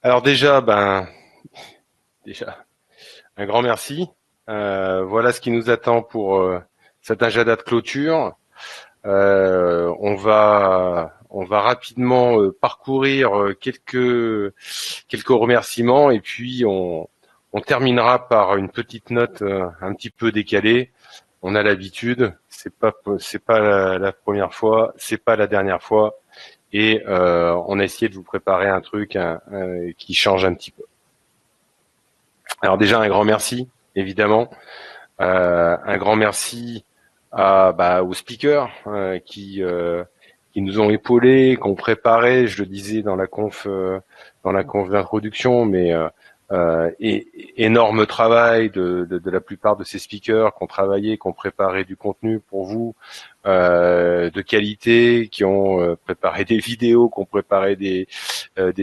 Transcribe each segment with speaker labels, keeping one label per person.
Speaker 1: Alors déjà, un grand merci. Voilà ce qui nous attend pour cet agenda de clôture. On va rapidement parcourir quelques remerciements et puis on terminera par une petite note un petit peu décalée. On a l'habitude, c'est pas la première fois, c'est pas la dernière fois, et on a essayé de vous préparer un truc qui change un petit peu. Alors déjà un grand merci, évidemment, un grand merci aux speakers qui nous ont épaulés, qui ont préparé, je le disais dans la conf d'introduction, mais énorme travail de la plupart de ces speakers qui ont travaillé, qui ont préparé du contenu pour vous de qualité, qui ont préparé des vidéos, qui ont préparé des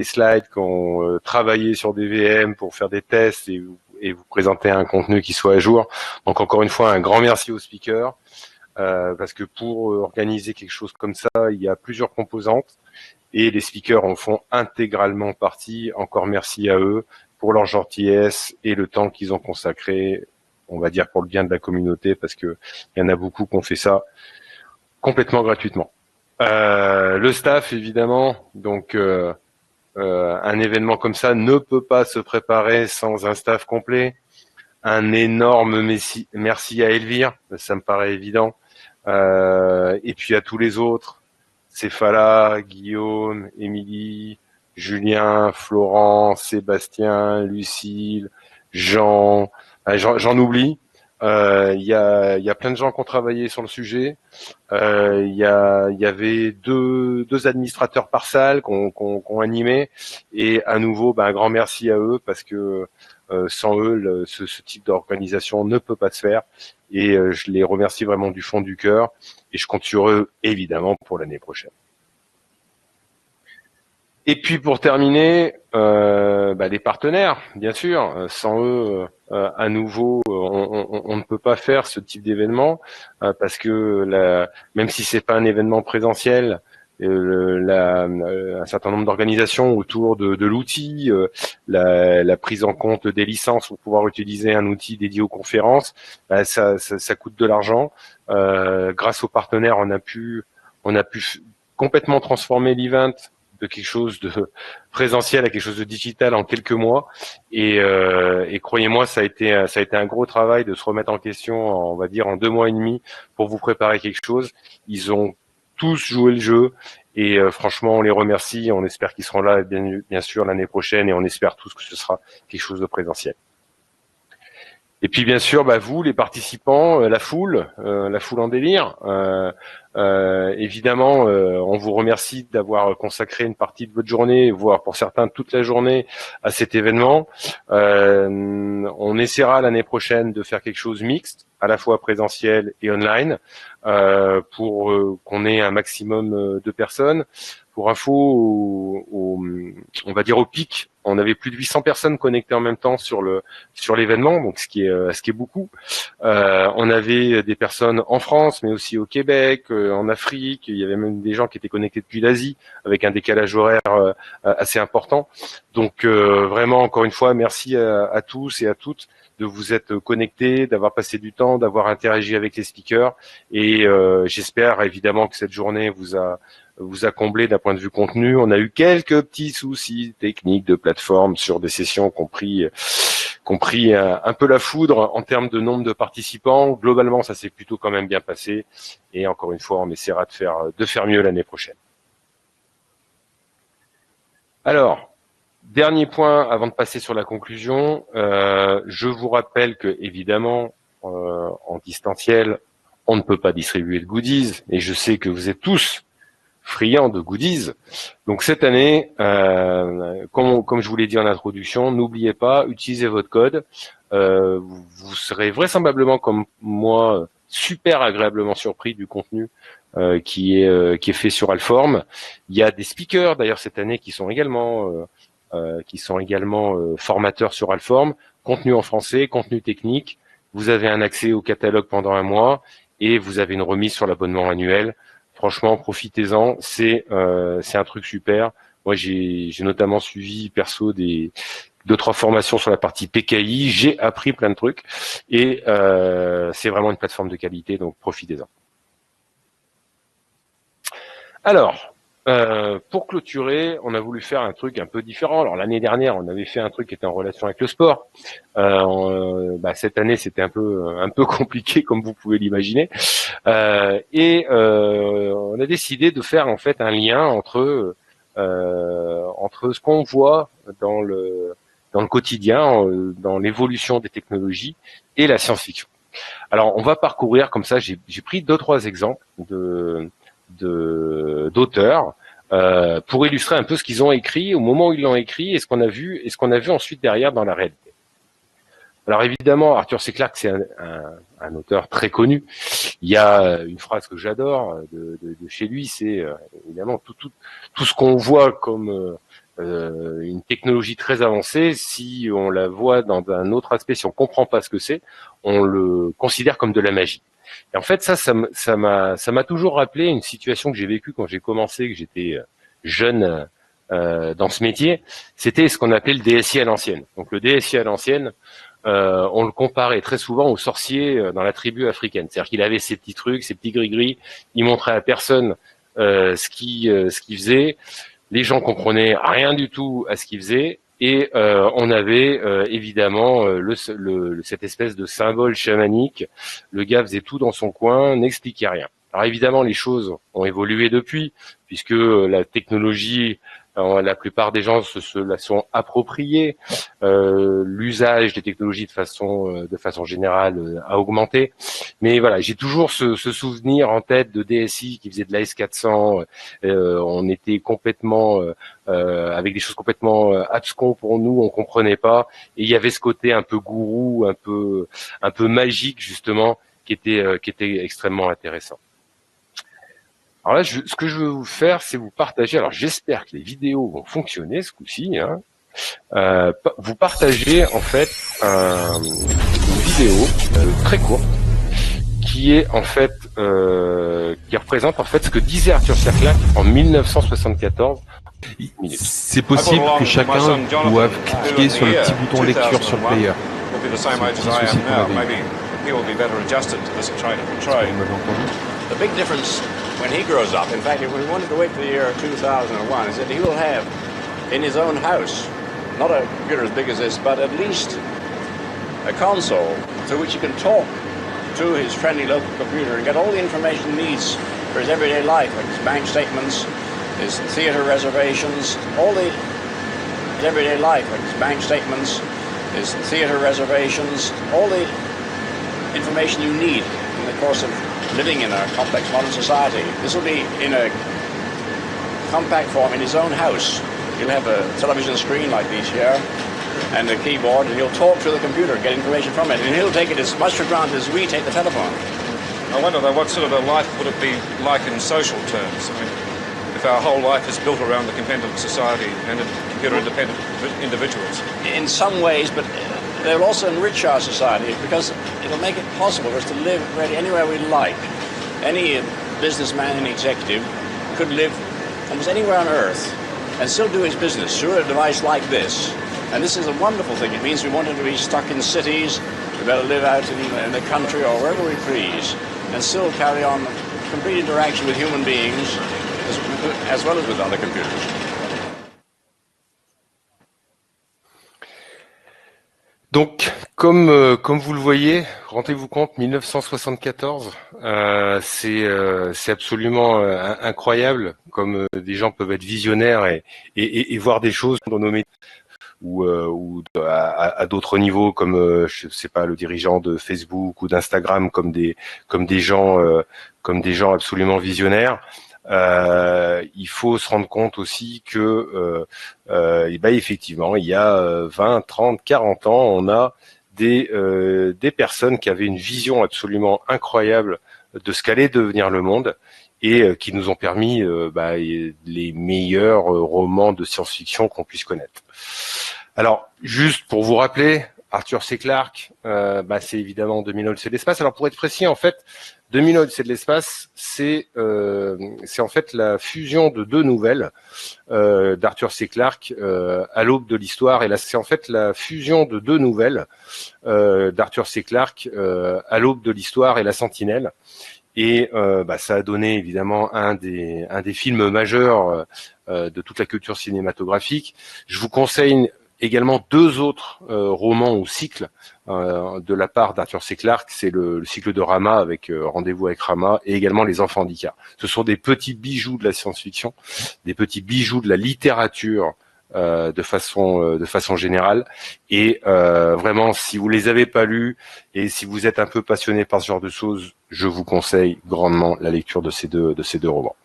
Speaker 1: slides, qui ont travaillé sur des VM pour faire des tests et vous présenter un contenu qui soit à jour. Donc encore une fois, un grand merci aux speakers. Parce que pour organiser quelque chose comme ça, il y a plusieurs composantes et les speakers en font intégralement partie. Encore merci à eux pour leur gentillesse et le temps qu'ils ont consacré, on va dire pour le bien de la communauté, parce que il y en a beaucoup qui ont fait ça complètement gratuitement. Le staff, évidemment, donc un événement comme ça ne peut pas se préparer sans un staff complet. Un énorme merci à Elvire, ça me paraît évident. Et puis à tous les autres, Céphala, Guillaume, Émilie, Julien, Florent, Sébastien, Lucille, Jean, j'en oublie. Il y a plein de gens qui ont travaillé sur le sujet. Il y avait deux administrateurs par salle qui ont animé. Et à nouveau, un grand merci à eux parce que sans eux, ce type d'organisation ne peut pas se faire. Et je les remercie vraiment du fond du cœur. Et je compte sur eux, évidemment, pour l'année prochaine. Et puis pour terminer, les partenaires, bien sûr. Sans eux, à nouveau, on ne peut pas faire ce type d'événement parce que même si c'est pas un événement présentiel, un certain nombre d'organisations autour de l'outil, la prise en compte des licences pour pouvoir utiliser un outil dédié aux conférences, ça coûte de l'argent. Grâce aux partenaires, on a pu complètement transformer l'event de quelque chose de présentiel à quelque chose de digital en quelques mois. Et croyez-moi, ça a été un gros travail de se remettre en question, on va dire en 2 mois et demi, pour vous préparer quelque chose. Ils ont tous joué le jeu et franchement, on les remercie. On espère qu'ils seront là, bien sûr, l'année prochaine, et on espère tous que ce sera quelque chose de présentiel. Et puis bien sûr, vous, les participants, la foule en délire. Évidemment, on vous remercie d'avoir consacré une partie de votre journée, voire pour certains toute la journée, à cet événement. On essaiera l'année prochaine de faire quelque chose mixte, à la fois présentiel et online, pour qu'on ait un maximum de personnes. Pour info, on va dire au pic, on avait plus de 800 personnes connectées en même temps sur l'événement, donc ce qui est beaucoup. On avait des personnes en France, mais aussi au Québec, en Afrique. Il y avait même des gens qui étaient connectés depuis l'Asie, avec un décalage horaire assez important. Donc vraiment, encore une fois, merci à tous et à toutes de vous être connectés, d'avoir passé du temps, d'avoir interagi avec les speakers. Et j'espère évidemment que cette journée vous a comblé d'un point de vue contenu. On a eu quelques petits soucis techniques de plateforme sur des sessions qui ont pris un peu la foudre en termes de nombre de participants. Globalement, ça s'est plutôt quand même bien passé. Et encore une fois, on essaiera de faire mieux l'année prochaine. Alors, dernier point avant de passer sur la conclusion. Je vous rappelle que, évidemment, en distanciel, on ne peut pas distribuer de goodies. Et je sais que vous êtes tous friands de goodies. Donc cette année, comme je vous l'ai dit en introduction, n'oubliez pas, utilisez votre code. Vous serez vraisemblablement comme moi super agréablement surpris du contenu qui est fait sur Alform. Il y a des speakers d'ailleurs cette année qui sont également formateurs sur Alform, contenu en français, contenu technique. Vous avez un accès au catalogue pendant 1 mois et vous avez une remise sur l'abonnement annuel. Franchement, profitez-en, c'est un truc super. Moi, j'ai notamment suivi perso deux, trois formations sur la partie PKI. J'ai appris plein de trucs et c'est vraiment une plateforme de qualité, donc profitez-en. Alors, pour clôturer, on a voulu faire un truc un peu différent. Alors l'année dernière, on avait fait un truc qui était en relation avec le sport. Cette année, c'était un peu compliqué, comme vous pouvez l'imaginer. On a décidé de faire en fait un lien entre ce qu'on voit dans le quotidien, dans l'évolution des technologies et la science-fiction. Alors, on va parcourir comme ça. J'ai pris 2-3 exemples d'auteurs pour illustrer un peu ce qu'ils ont écrit au moment où ils l'ont écrit et ce qu'on a vu ensuite derrière dans la réalité. Alors évidemment, Arthur C. Clarke, c'est un auteur très connu. Il y a une phrase que j'adore de chez lui, c'est évidemment tout ce qu'on voit comme une technologie très avancée, si on la voit dans un autre aspect, si on comprend pas ce que c'est, on le considère comme de la magie. Et en fait, ça m'a toujours rappelé une situation que j'ai vécue quand j'ai commencé, que j'étais jeune dans ce métier. C'était ce qu'on appelait le DSI à l'ancienne. Donc le DSI à l'ancienne, on le comparait très souvent aux sorciers dans la tribu africaine. C'est-à-dire qu'il avait ses petits trucs, ses petits gris-gris, il montrait à personne ce qu'il faisait. Les gens comprenaient rien du tout à ce qu'il faisait. Et on avait évidemment cette espèce de symbole chamanique. Le gars faisait tout dans son coin, n'expliquait rien. Alors évidemment, les choses ont évolué depuis, puisque la technologie, la plupart des gens se la sont appropriées. L'usage des technologies de façon générale a augmenté. Mais voilà, j'ai toujours ce souvenir en tête de DSI qui faisait de la S400. On était complètement avec des choses complètement abscons pour nous, on comprenait pas. Et il y avait ce côté un peu gourou, un peu magique justement, qui était extrêmement intéressant. Alors là, ce que je veux vous faire, c'est vous partager. Alors j'espère que les vidéos vont fonctionner ce coup-ci. Vous partagez en fait une vidéo très courte qui est en fait qui représente en fait ce que disait Arthur C. Clarke en 1974.
Speaker 2: C'est possible que chacun doive cliquer sur le petit bouton lecture sur le player.
Speaker 3: The big difference when he grows up, in fact, if we wanted to wait for the year 2001, is that he will have in his own house, not a computer as big as this, but at least a console through which he can talk to his friendly local computer and get all the information he needs for his everyday life, like his bank statements, his theater reservations, all the his everyday life, like his bank statements, his theater reservations, all the information you need in the course of living in a complex modern society. This will be in a compact form in his own house. He'll have a television screen like these here and a keyboard, and he'll talk to the computer, get information from it, and he'll take it as much for granted as we take the telephone.
Speaker 4: I wonder though, what sort of a life would it be like in social terms? I mean, if our whole life is built around the computer society and computer-independent individuals.
Speaker 3: In some ways, but they'll also enrich our society because it'll make it possible for us to live really anywhere we like. Any businessman and executive could live almost anywhere on Earth and still do his business through a device like this. And this is a wonderful thing. It means we want to be stuck in cities, we better live out in the country or wherever we please, and still carry on complete interaction with human beings as well as with other computers.
Speaker 1: Donc, comme vous le voyez, rendez-vous compte, 1974, c'est absolument incroyable, comme des gens peuvent être visionnaires et voir des choses dans nos métiers ou à d'autres niveaux, comme je sais pas, le dirigeant de Facebook ou d'Instagram, comme des gens absolument visionnaires. Il faut se rendre compte aussi que effectivement, il y a 20, 30, 40 ans, on a des personnes qui avaient une vision absolument incroyable de ce qu'allait devenir le monde et qui nous ont permis les meilleurs romans de science-fiction qu'on puisse connaître. Alors, juste pour vous rappeler, Arthur C. Clarke, c'est évidemment 2001 Odyssée de l'espace. Alors pour être précis, en fait, 2001 Odyssée de l'espace, c'est en fait la fusion de deux nouvelles d'Arthur C. Clarke à l'aube de l'histoire. Et là, c'est en fait la fusion de deux nouvelles d'Arthur C. Clarke à l'aube de l'histoire et la Sentinelle. Et ça a donné évidemment un des films majeurs de toute la culture cinématographique. Je vous conseille également deux autres romans ou cycles de la part d'Arthur C. Clarke. C'est le cycle de Rama avec Rendez-vous avec Rama, et également Les Enfants d'Icare. Ce sont des petits bijoux de la science-fiction, des petits bijoux de la littérature de façon générale. Et vraiment, si vous les avez pas lus et si vous êtes un peu passionné par ce genre de choses, je vous conseille grandement la lecture de ces deux romans.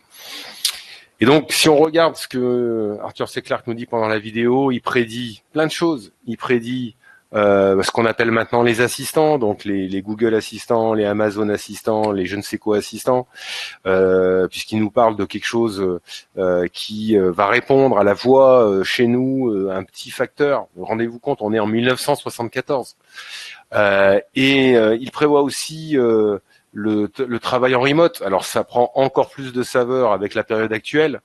Speaker 1: Et donc, si on regarde ce que Arthur C. Clarke nous dit pendant la vidéo, il prédit plein de choses. Il prédit ce qu'on appelle maintenant les assistants, donc les Google assistants, les Amazon assistants, les je ne sais quoi assistants, puisqu'il nous parle de quelque chose qui va répondre à la voix chez nous, un petit facteur. Rendez-vous compte, on est en 1974. Il prévoit aussi le travail en remote. Alors ça prend encore plus de saveur avec la période actuelle,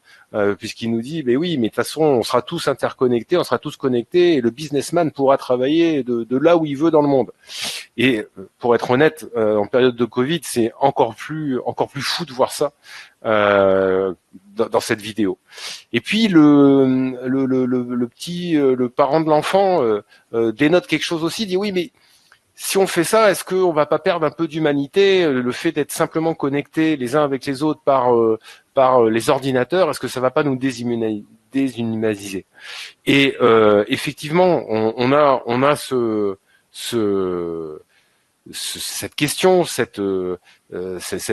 Speaker 1: puisqu'il nous dit, mais oui, mais de toute façon, on sera tous interconnectés, on sera tous connectés, et le businessman pourra travailler de là où il veut dans le monde. Et pour être honnête, en période de Covid, c'est encore plus fou de voir ça dans cette vidéo. Et puis le parent de l'enfant dénote quelque chose aussi, dit oui, mais si on fait ça, est-ce qu'on va pas perdre un peu d'humanité? Le fait d'être simplement connectés les uns avec les autres par les ordinateurs, est-ce que ça va pas nous déshumaniser? Et effectivement, on a cette question, cette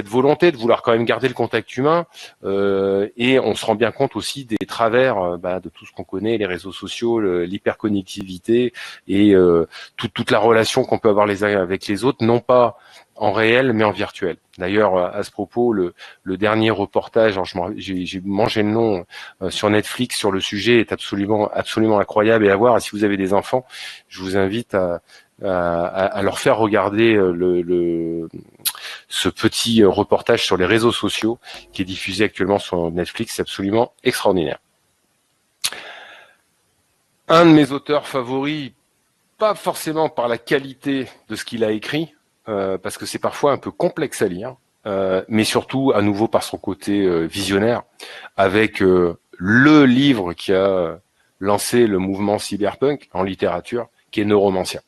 Speaker 1: volonté de vouloir quand même garder le contact humain, et on se rend bien compte aussi des travers de tout ce qu'on connaît, les réseaux sociaux, l'hyperconnectivité et toute la relation qu'on peut avoir les uns avec les autres, non pas en réel mais en virtuel. D'ailleurs, à ce propos, le dernier reportage, j'ai mangé le nom sur Netflix sur le sujet, est absolument incroyable et à voir. Et si vous avez des enfants, je vous invite à leur faire regarder ce petit reportage sur les réseaux sociaux qui est diffusé actuellement sur Netflix. C'est absolument extraordinaire. Un de mes auteurs favoris, pas forcément par la qualité de ce qu'il a écrit, parce que c'est parfois un peu complexe à lire, mais surtout à nouveau par son côté visionnaire, avec le livre qui a lancé le mouvement cyberpunk en littérature, qui est Neuromantia.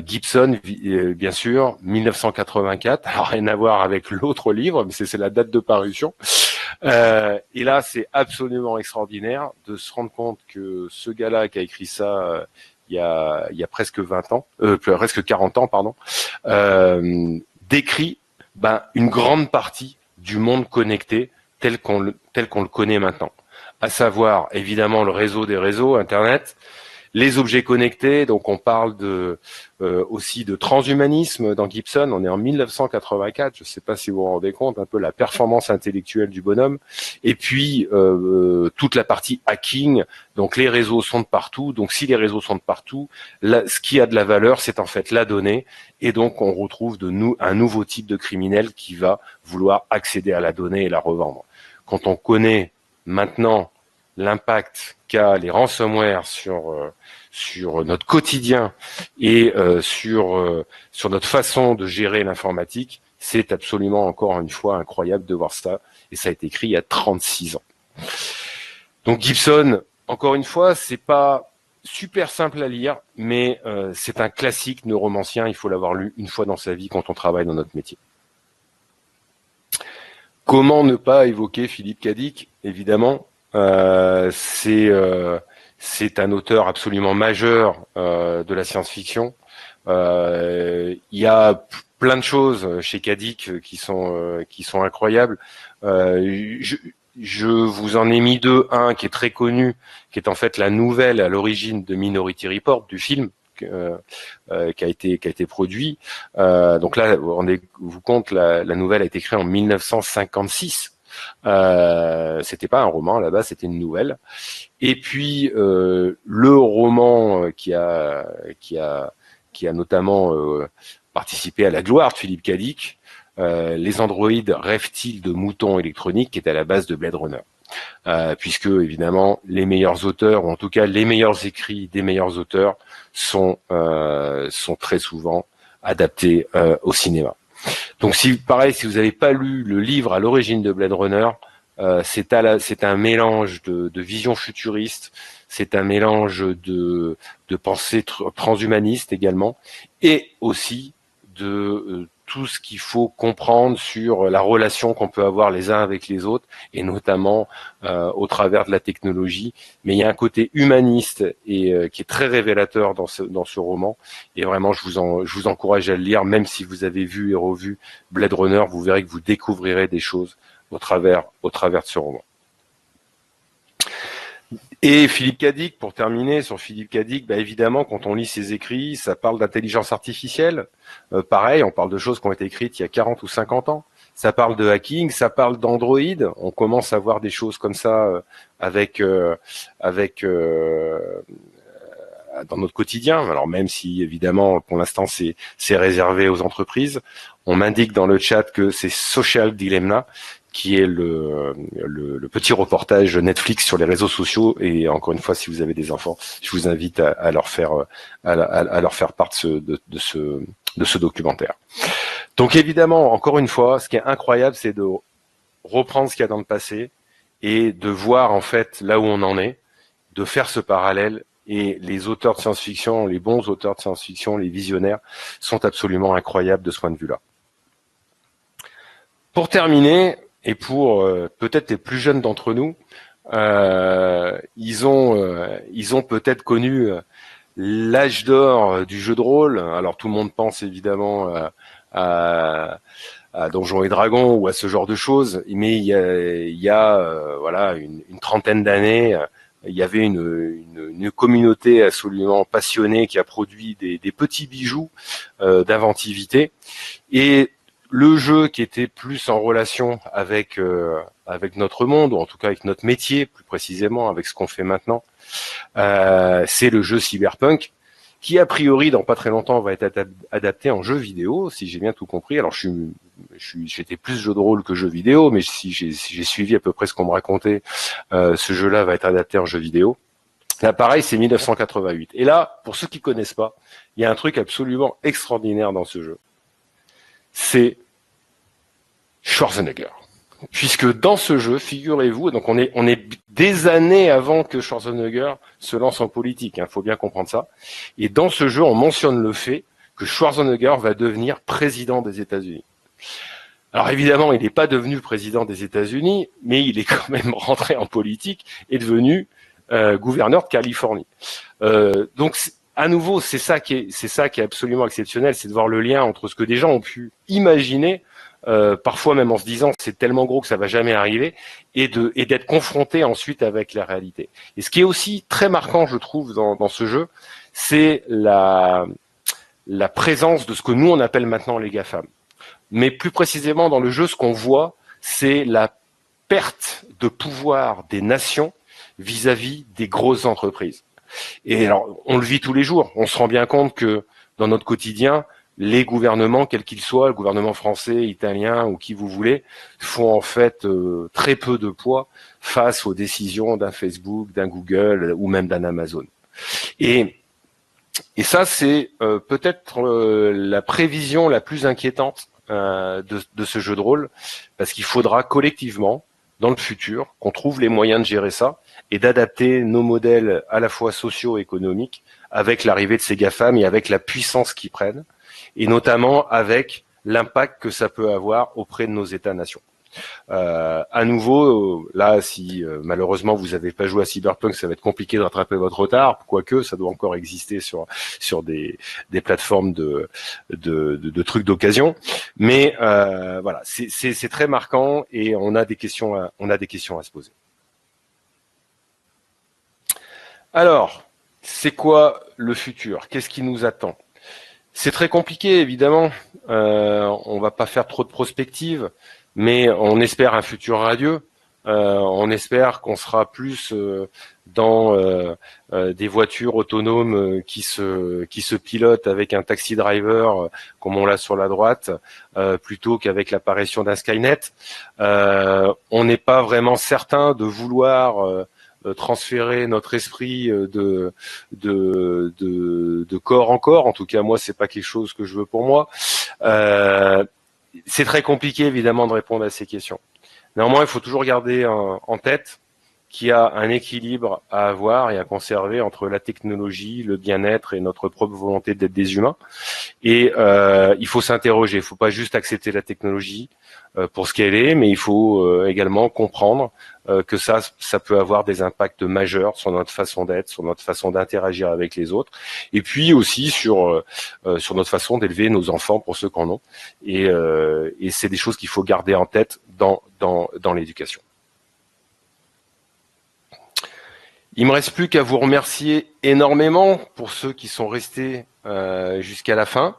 Speaker 1: Gibson, bien sûr, 1984. Alors rien à voir avec l'autre livre, mais c'est la date de parution. Et là, c'est absolument extraordinaire de se rendre compte que ce gars-là qui a écrit ça il y a presque 20 ans, presque 40 ans, pardon, décrit une grande partie du monde connecté tel qu'on le connaît maintenant. À savoir, évidemment, le réseau des réseaux, Internet, les objets connectés, donc on parle aussi de transhumanisme dans Gibson, on est en 1984, je ne sais pas si vous vous rendez compte, un peu la performance intellectuelle du bonhomme, et puis toute la partie hacking, donc les réseaux sont de partout, donc si les réseaux sont de partout, là, ce qui a de la valeur, c'est en fait la donnée, et donc on retrouve un nouveau type de criminel qui va vouloir accéder à la donnée et la revendre. Quand on connaît maintenant l'impact qu'a les ransomware sur notre quotidien et sur notre façon de gérer l'informatique, c'est absolument encore une fois incroyable de voir ça. Et ça a été écrit il y a 36 ans. Donc Gibson, encore une fois, c'est pas super simple à lire, mais c'est un classique neuromancien. Il faut l'avoir lu une fois dans sa vie quand on travaille dans notre métier. Comment ne pas évoquer Philippe K. Dick? Évidemment, c'est un auteur absolument majeur de la science-fiction. Il y a plein de choses chez K. Dick qui sont incroyables. Je vous en ai mis deux. Un qui est très connu, qui est en fait la nouvelle à l'origine de Minority Report, du film qui a été produit. Donc là, rendez-vous compte, la nouvelle a été créée en 1956. C'était pas un roman à la base, c'était une nouvelle. Et puis le roman qui a notamment participé à la gloire de Philippe K. Dick, Les androïdes rêvent-ils de moutons électroniques, qui est à la base de Blade Runner. Puisque évidemment les meilleurs auteurs, ou en tout cas les meilleurs écrits des meilleurs auteurs, sont très souvent adaptés au cinéma. Donc si vous n'avez pas lu le livre à l'origine de Blade Runner, c'est un mélange de vision futuriste, c'est un mélange de pensée transhumaniste également, et aussi de tout ce qu'il faut comprendre sur la relation qu'on peut avoir les uns avec les autres, et notamment au travers de la technologie. Mais il y a un côté humaniste et qui est très révélateur dans ce roman. Et vraiment, je vous encourage à le lire, même si vous avez vu et revu Blade Runner, vous verrez que vous découvrirez des choses au travers de ce roman. Et Philippe K. Dick, pour terminer sur Philippe K. Dick, évidemment, quand on lit ses écrits, ça parle d'intelligence artificielle. Pareil, on parle de choses qui ont été écrites il y a 40 ou 50 ans. Ça parle de hacking, ça parle d'Android. On commence à voir des choses comme ça dans notre quotidien. Alors même si, évidemment, pour l'instant, c'est réservé aux entreprises. On m'indique dans le chat que c'est Social Dilemma, qui est le petit reportage Netflix sur les réseaux sociaux. Et encore une fois, si vous avez des enfants, je vous invite à leur faire part de ce documentaire. Donc évidemment, encore une fois, ce qui est incroyable, c'est de reprendre ce qu'il y a dans le passé et de voir en fait là où on en est, de faire ce parallèle. Et les auteurs de science-fiction, les bons auteurs de science-fiction, les visionnaires, sont absolument incroyables de ce point de vue-là. Pour terminer, et pour peut-être les plus jeunes d'entre nous, ils ont peut-être connu l'âge d'or du jeu de rôle. Alors tout le monde pense évidemment à Donjons et Dragons ou à ce genre de choses, mais il y a voilà une trentaine d'années, il y avait une communauté absolument passionnée qui a produit des petits bijoux d'inventivité. Et le jeu qui était plus en relation avec notre monde, ou en tout cas avec notre métier, plus précisément avec ce qu'on fait maintenant, c'est le jeu Cyberpunk, qui a priori dans pas très longtemps va être adapté en jeu vidéo, si j'ai bien tout compris. Alors j'étais plus jeu de rôle que jeu vidéo, mais si j'ai suivi à peu près ce qu'on me racontait, ce jeu-là va être adapté en jeu vidéo. Là, pareil, c'est 1988. Et là, pour ceux qui connaissent pas, il y a un truc absolument extraordinaire dans ce jeu. C'est Schwarzenegger. Puisque dans ce jeu, figurez-vous, donc on est des années avant que Schwarzenegger se lance en politique, hein, faut bien comprendre ça. Et dans ce jeu, on mentionne le fait que Schwarzenegger va devenir président des États-Unis. Alors évidemment, il n'est pas devenu président des États-Unis, mais il est quand même rentré en politique et devenu gouverneur de Californie. Donc à nouveau, c'est ça qui est absolument exceptionnel, c'est de voir le lien entre ce que des gens ont pu imaginer, parfois même en se disant c'est tellement gros que ça va jamais arriver, et d'être confronté ensuite avec la réalité. Et ce qui est aussi très marquant, je trouve, dans ce jeu, c'est la présence de ce que nous on appelle maintenant les GAFAM. Mais plus précisément dans le jeu, ce qu'on voit, c'est la perte de pouvoir des nations vis-à-vis des grosses entreprises. Et alors, on le vit tous les jours. On se rend bien compte que dans notre quotidien, les gouvernements, quels qu'ils soient, le gouvernement français, italien ou qui vous voulez, font en fait très peu de poids face aux décisions d'un Facebook, d'un Google ou même d'un Amazon. Et ça, c'est peut-être la prévision la plus inquiétante de ce jeu de rôle, parce qu'il faudra collectivement, dans le futur, qu'on trouve les moyens de gérer ça et d'adapter nos modèles à la fois socio-économiques avec l'arrivée de ces GAFAM et avec la puissance qu'ils prennent, et notamment avec l'impact que ça peut avoir auprès de nos États-nations. À nouveau, là, si malheureusement vous n'avez pas joué à Cyberpunk, ça va être compliqué de rattraper votre retard, quoique ça doit encore exister sur des plateformes de trucs d'occasion. Mais voilà, c'est très marquant et on a des questions à se poser. Alors, c'est quoi le futur? Qu'est-ce qui nous attend? C'est très compliqué, évidemment. On va pas faire trop de prospective, mais on espère un futur radieux. On espère qu'on sera plus dans des voitures autonomes qui se pilotent avec un taxi driver comme on l'a sur la droite, plutôt qu'avec l'apparition d'un Skynet. On n'est pas vraiment certain de vouloir transférer notre esprit de corps en corps. En tout cas, moi, c'est pas quelque chose que je veux pour moi. C'est très compliqué, évidemment, de répondre à ces questions. Néanmoins, il faut toujours garder en tête qu'il y a un équilibre à avoir et à conserver entre la technologie, le bien-être et notre propre volonté d'être des humains. Et il faut s'interroger. Il ne faut pas juste accepter la technologie pour ce qu'elle est, mais il faut également comprendre que ça peut avoir des impacts majeurs sur notre façon d'être, sur notre façon d'interagir avec les autres, et puis aussi sur notre façon d'élever nos enfants pour ceux qui en ont. Et c'est des choses qu'il faut garder en tête dans l'éducation. Il me reste plus qu'à vous remercier énormément pour ceux qui sont restés jusqu'à la fin.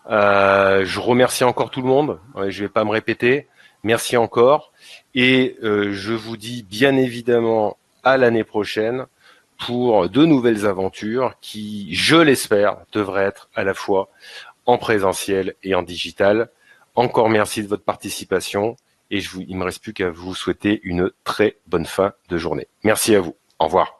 Speaker 1: Je remercie encore tout le monde. Je vais pas me répéter. Merci encore. Et je vous dis bien évidemment à l'année prochaine pour de nouvelles aventures qui, je l'espère, devraient être à la fois en présentiel et en digital. Encore merci de votre participation et il me reste plus qu'à vous souhaiter une très bonne fin de journée. Merci à vous. Au revoir.